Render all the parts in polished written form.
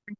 All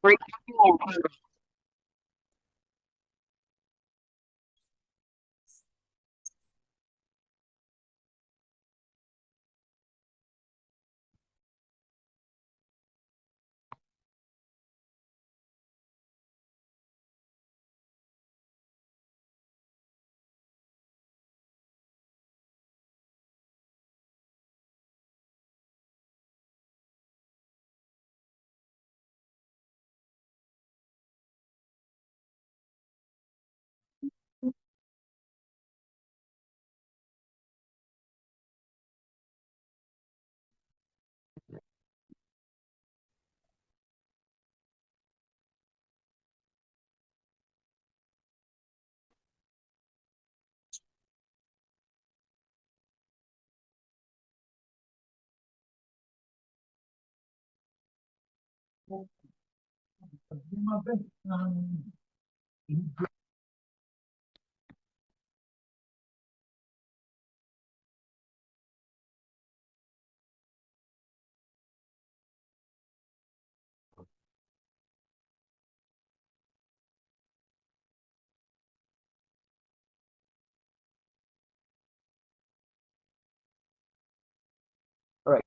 right.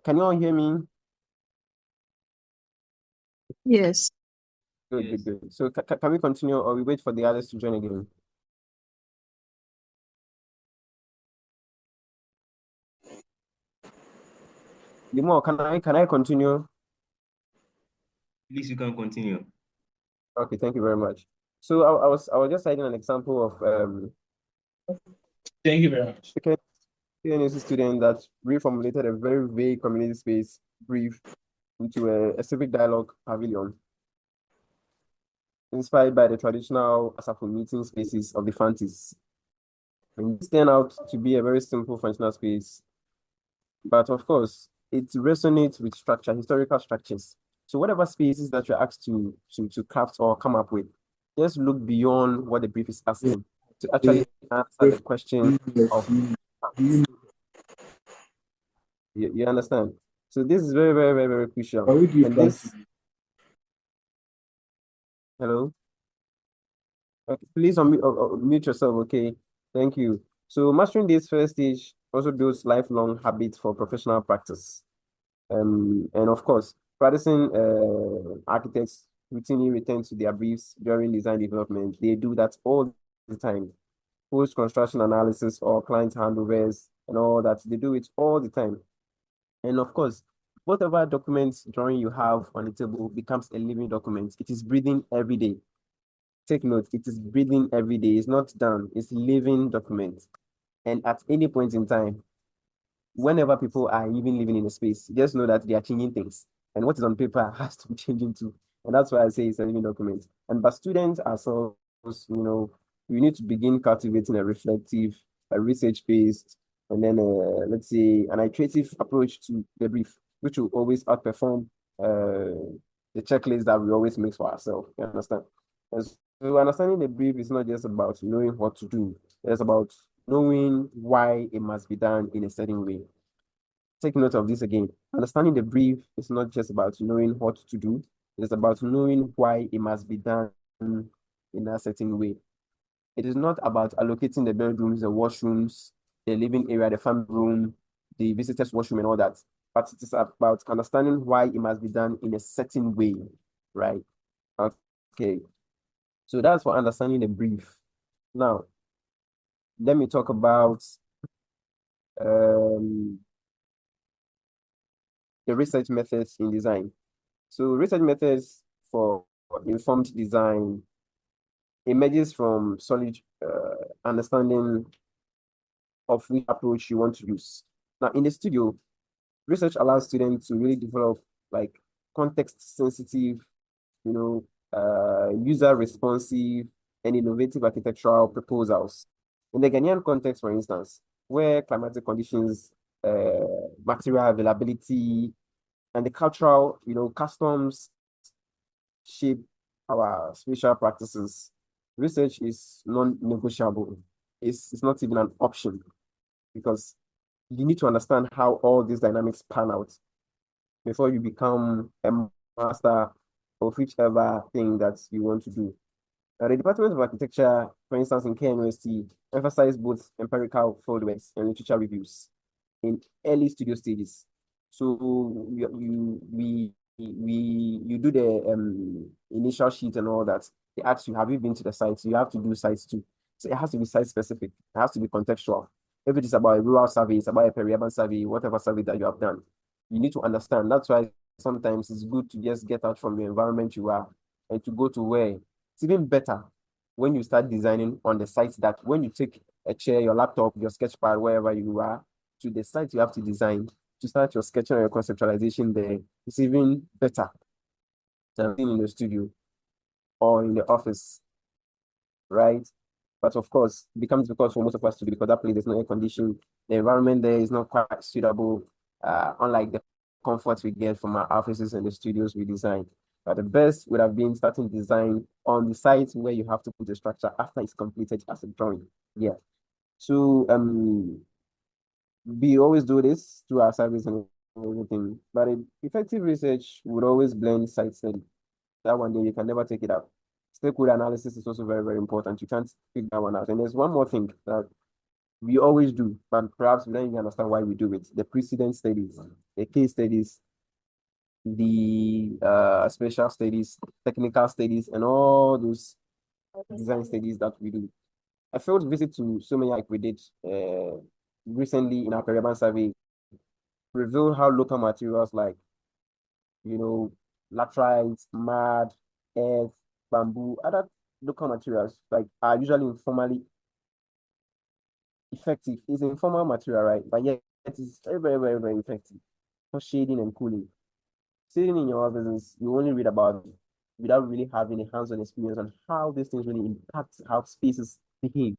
Can you all hear me? Yes. Good, good, good. So can we continue or we wait for the others to join again? Limo, can I continue? Please, you can continue. Okay, thank you very much. So I was just citing an example of Thank you very much. a student that reformulated a very vague community space brief into a civic dialogue pavilion, inspired by the traditional Asafo meeting spaces of the Fantis. And this turned out to be a very simple functional space, but of course, it resonates with structure, historical structures. So whatever spaces that you're asked to craft or come up with, just look beyond what the brief is asking to actually answer the question of you understand. So this is very, very, very, very crucial. And this, hello, okay, please mute yourself. Okay, thank you. So mastering this first stage also builds lifelong habits for professional practice. And of course, practicing architects routinely return to their briefs during design development. They do that all the time. Post-construction analysis or client handovers and all that. They do it all the time. And of course, whatever documents drawing you have on the table becomes a living document. It is breathing every day. Take note, it is breathing every day. It's not done. It's living document. And at any point in time, whenever people are even living in a space, just know that they are changing things. And what is on paper has to be changing too. And that's why I say it's a living document. And but students ourselves, we need to begin cultivating a reflective, a research-based, and then let's say an iterative approach to the brief, which will always outperform the checklist that we always make for ourselves. You understand? And so understanding the brief is not just about knowing what to do. It's about knowing why it must be done in a certain way. Take note of this again. Understanding the brief is not just about knowing what to do. It's about knowing why it must be done in a certain way. It is not about allocating the bedrooms, the washrooms, the living area, the family room, the visitors' washroom, and all that. But it is about understanding why it must be done in a certain way, right? Okay. So that's for understanding the brief. Now, let me talk about the research methods in design. So research methods for informed design emerges from solid understanding of which approach you want to use. Now, in the studio, research allows students to really develop like context sensitive, user responsive and innovative architectural proposals. In the Ghanaian context, for instance, where climatic conditions, material availability, and the cultural, customs shape our spatial practices, research is non-negotiable. It's not even an option because you need to understand how all these dynamics pan out before you become a master of whichever thing that you want to do. The Department of Architecture, for instance, in KNUST, emphasize both empirical fieldworks and literature reviews in early studio stages. So you do the initial sheet and all that. They ask you, have you been to the site? So you have to do sites too. So it has to be site specific. It has to be contextual. If it is about a rural survey, it's about a peri-urban survey, whatever survey that you have done, you need to understand. That's why sometimes it's good to just get out from the environment you are and to go to where it's even better when you start designing on the site that when you take a chair, your laptop, your sketch pad, wherever you are, to the site you have to design to start your sketching or your conceptualization there. It's even better than being in the studio or in the office, right? But of course, it becomes difficult for most of us to do because that place there's no air conditioning. The environment there is not quite suitable, unlike the comfort we get from our offices and the studios we design. But the best would have been starting design on the site where you have to put the structure after it's completed as a drawing. Yeah. So we always do this through our service and everything. But effective research would always blend site study. That one day you can never take it out. Stakeholder analysis is also very, very important. You can't pick that one out. And there's one more thing that we always do, but perhaps we don't even understand why we do it. The precedent studies, the case studies, the special studies, technical studies, and all those design studies that we do. I failed visit to so many like we did recently in our Caribbean survey revealed how local materials like, you know, laterites, mud, earth, bamboo, other local materials like are usually informally effective. It's informal material, right? But yet it is very, very, very, very effective for shading and cooling. Sitting in your offices, you only read about it without really having a hands-on experience on how these things really impact how spaces behave.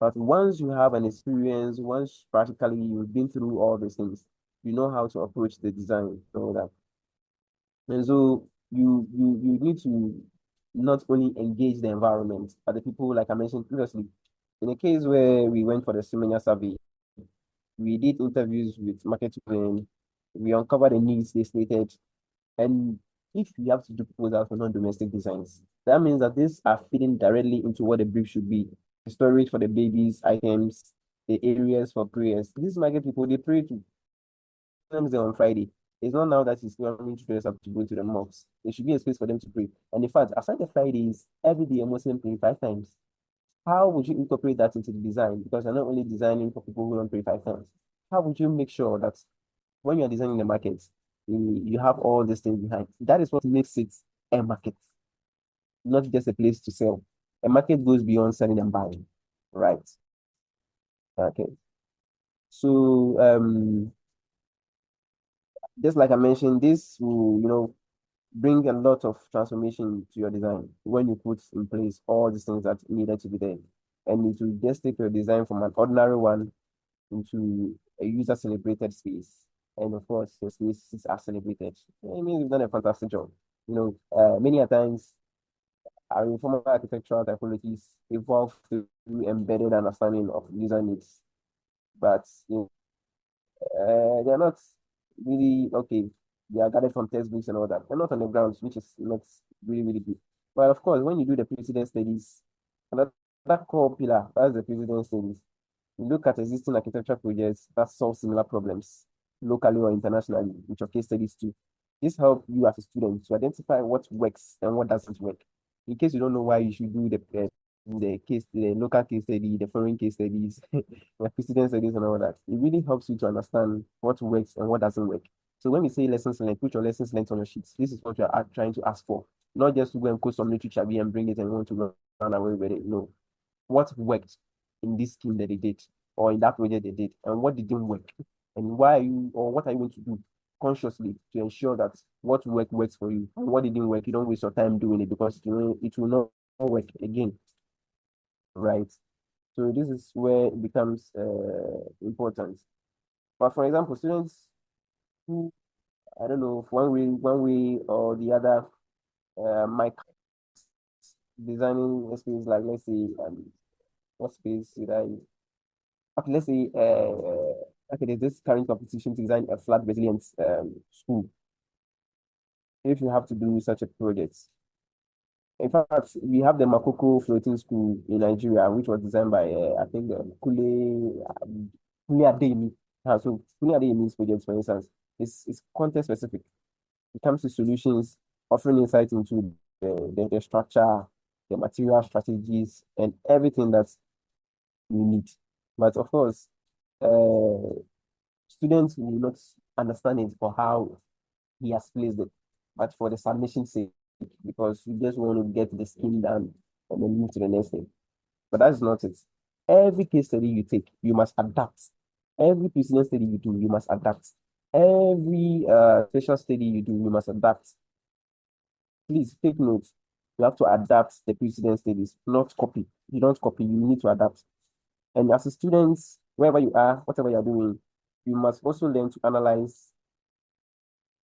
But once you have an experience, once practically you've been through all these things, you know how to approach the design and all that. And so you need to not only engage the environment, but the people, like I mentioned previously. In a case where we went for the seminar survey, we did interviews with market women, we uncovered the needs they stated, and if we have to do proposals for non-domestic designs, that means that these are feeding directly into what the brief should be. The storage for the babies, items, the areas for prayers. These market people, they pray to Wednesday on Friday. It's not now that it's coming to dress up to go to the mosques. There should be a space for them to pray. And in fact, aside the Fridays, every day a Muslim pray 5 times. How would you incorporate that into the design? Because you're not only designing for people who don't pray 5 times. How would you make sure that when you're designing the market, you have all these things behind? That is what makes it a market, not just a place to sell. A market goes beyond selling and buying, right? Okay. So just like I mentioned, this will, bring a lot of transformation to your design when you put in place all these things that needed to be there. And it will just take your design from an ordinary one into a user celebrated space. And of course, your spaces are celebrated. I mean, you've done a fantastic job. Many a times our informal architectural typologies evolve through embedded understanding of user needs. But they're not really okay. They are gathered from textbooks and all that. They're not on the ground, which is not really, really good. But of course, when you do the precedent studies, another core pillar, that's the precedent studies. You look at existing architecture projects that solve similar problems locally or internationally, which your case studies too. This helps you as a student to identify what works and what doesn't work. In case you don't know why you should do the local case study, the foreign case studies, the precedent studies and all that. It really helps you to understand what works and what doesn't work. So when we say lessons learned, put your lessons learned on your sheets. This is what you're trying to ask for. Not just to go and quote some literature and bring it and want to run away with it. No. What worked in this scheme that they did or in that project they did and what didn't work? And why are you or what are you going to do consciously to ensure that what works for you and what didn't work, you don't waste your time doing it because it will not work again, right? So this is where it becomes important. But for example, students who, I don't know, if one way or the other, might designing a space like, let's say, what space should I, okay, let's say, okay, there's this current competition to design a flood resilient school. if you have to do such a project. In fact, we have the Makoko Floating School in Nigeria, which was designed by, I think, Kule Adeyemi. So Kule Adeyemi's project, for instance, is content specific. It comes to solutions, offering insight into the structure, the material strategies, and everything that you need. But of course, uh, students will not understand it for how he has placed it, but for the submission sake, because you just want to get the skin done and then move to the next thing. But that's not it. Every case study you take, you must adapt. Every precedent study you do, you must adapt. Every special study you do, you must adapt. Please take notes. You have to adapt the precedent studies, not copy. You don't copy, you need to adapt. And as a student, wherever you are, whatever you're doing, you must also learn to analyze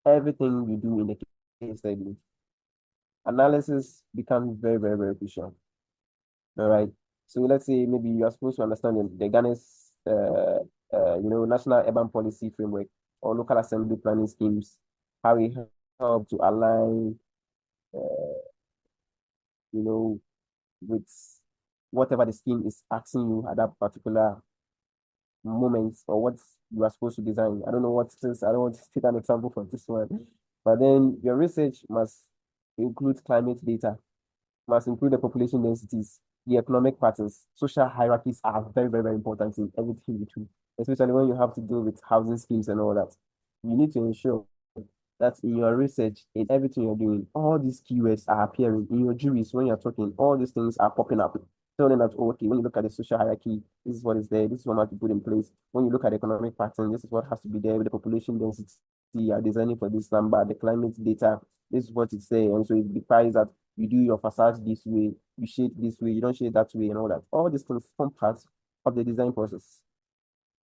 everything you do in the case study. Analysis becomes very, very, very crucial. All right. So let's say maybe you are supposed to understand the Ghana's national urban policy framework or local assembly planning schemes, how it help to align you know with whatever the scheme is asking you at that particular moment or what you are supposed to design. I don't know what it is. I don't want to take an example from this one. But then your research must include climate data, must include the population densities, the economic patterns. Social hierarchies are very, very, very important in everything you do, especially when you have to deal with housing schemes and all that. You need to ensure that in your research, in everything you're doing, all these keywords are appearing in your juries when you're talking, all these things are popping up. Telling that, oh, okay, when you look at the social hierarchy, this is what is there, this is what must be put in place. When you look at the economic pattern, this is what has to be there with the population density, you are designing for this number, the climate data, this is what it's there. And so it requires that you do your facade this way, you shade this way, you don't shade that way, and all that. All these things form parts of the design process.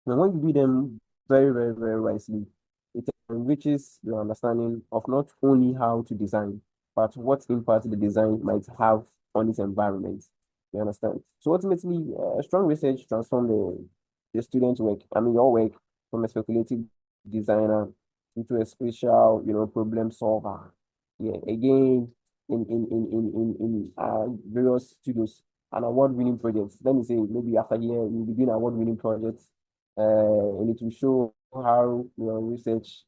And when you do them very, very, very wisely, it enriches your understanding of not only how to design, but what impact the design might have on its environment. You understand? So ultimately, strong research transforms the student's work, I mean your work, from a speculative designer into a spatial, problem solver. Yeah, again, in various studios, an award-winning project. Let me say, maybe after here, you'll be doing award-winning projects, and it will show how your research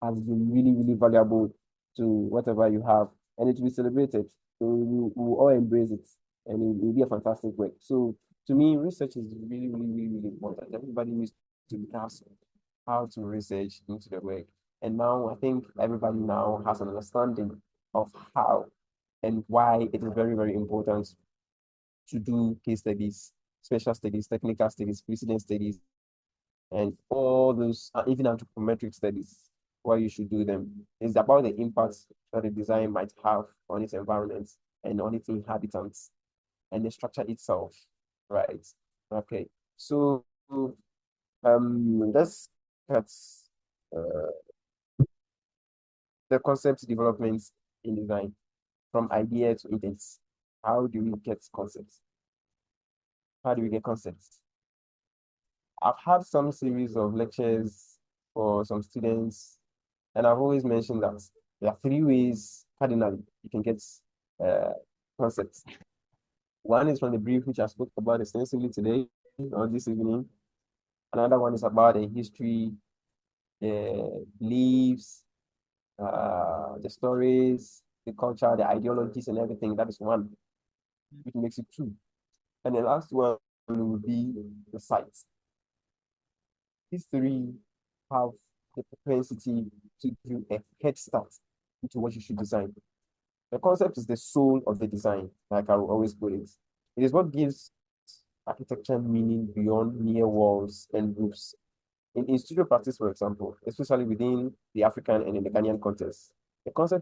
has been really, really valuable to whatever you have, and it will be celebrated. So we will all embrace it, and it will be a fantastic work. So to me, research is really, really, really, really important. Everybody needs to grasp how to research into the work. And now I think everybody now has an understanding of how and why it is very, very important to do case studies, special studies, technical studies, precedent studies, and all those, even anthropometric studies, why you should do them. It's about the impact that the design might have on its environment and on its inhabitants and the structure itself, right? Okay, so let's cut uh, the concept development in design from idea to intents. How do we get concepts? How do we get concepts? I've had some series of lectures for some students, and I've always mentioned that there are three ways cardinally you can get uh, concepts. One is from the brief, which I spoke about extensively today or this evening. Another one is about the history, the beliefs, the stories, the culture, the ideologies, and everything. That is one, which makes it two. And the last one will be the sites. These three have the propensity to give you a head start into what you should design. The concept is the soul of the design, like I will always put it. It is what gives architecture meaning beyond mere walls and roofs. In studio practice, for example, especially within the African and in the Ghanaian context, the concept